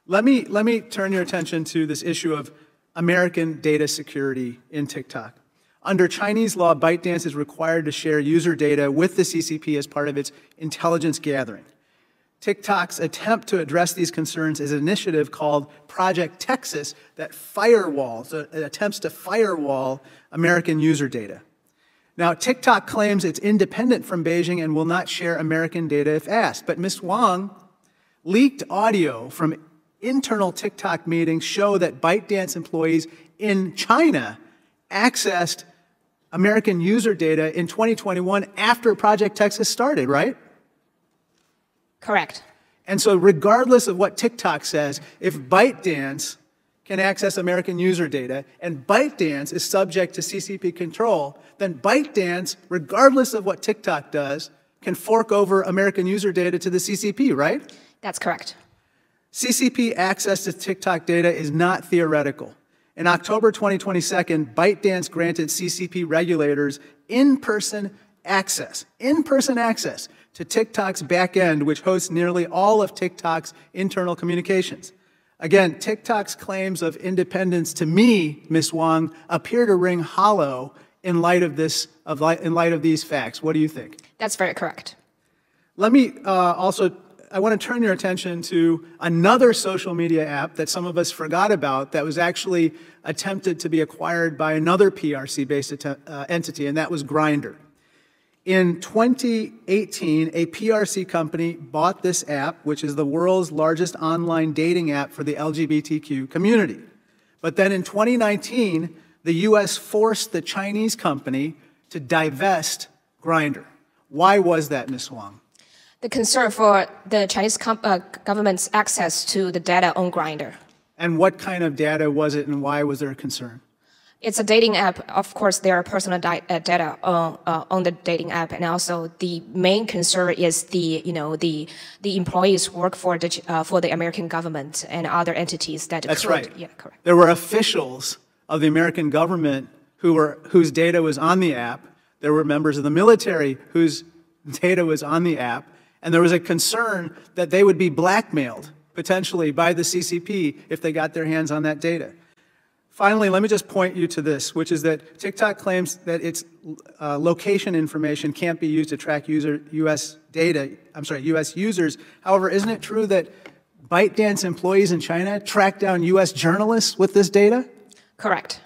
Let me turn your attention to this issue of American data security in TikTok. Under Chinese law, ByteDance is required to share user data with the CCP as part of its intelligence gathering. TikTok's attempt to address these concerns is an initiative called Project Texas that attempts to firewall American user data. Now, TikTok claims it's independent from Beijing and will not share American data if asked. But Ms. Wang leaked audio from internal TikTok meetings show that ByteDance employees in China accessed American user data in 2021 after Project Texas started, right? Correct. And so regardless of what TikTok says, if ByteDance can access American user data and ByteDance is subject to CCP control, then ByteDance, regardless of what TikTok does, can fork over American user data to the CCP, right? That's correct. CCP access to TikTok data is not theoretical. In October 2022, ByteDance granted CCP regulators in-person access to TikTok's backend, which hosts nearly all of TikTok's internal communications. Again, TikTok's claims of independence to me, Ms. Wang, appear to ring hollow in light of these facts. What do you think? That's very correct. Let me I want to turn your attention to another social media app that some of us forgot about that was actually attempted to be acquired by another PRC-based entity, and that was Grindr. In 2018, a PRC company bought this app, which is the world's largest online dating app for the LGBTQ community. But then in 2019, the U.S. forced the Chinese company to divest Grindr. Why was that, Ms. Wang? The concern for the Chinese government's access to the data on Grindr. And what kind of data was it, and why was there a concern? It's a dating app. Of course, there are personal data on the dating app, and also the main concern is the employees who work for the American government and other entities that. That's right. Yeah, correct. There were officials of the American government whose data was on the app. There were members of the military whose data was on the app. And there was a concern that they would be blackmailed, potentially, by the CCP if they got their hands on that data. Finally, let me just point you to this, which is that TikTok claims that its location information can't be used to track U.S. users. However, isn't it true that ByteDance employees in China track down U.S. journalists with this data? Correct.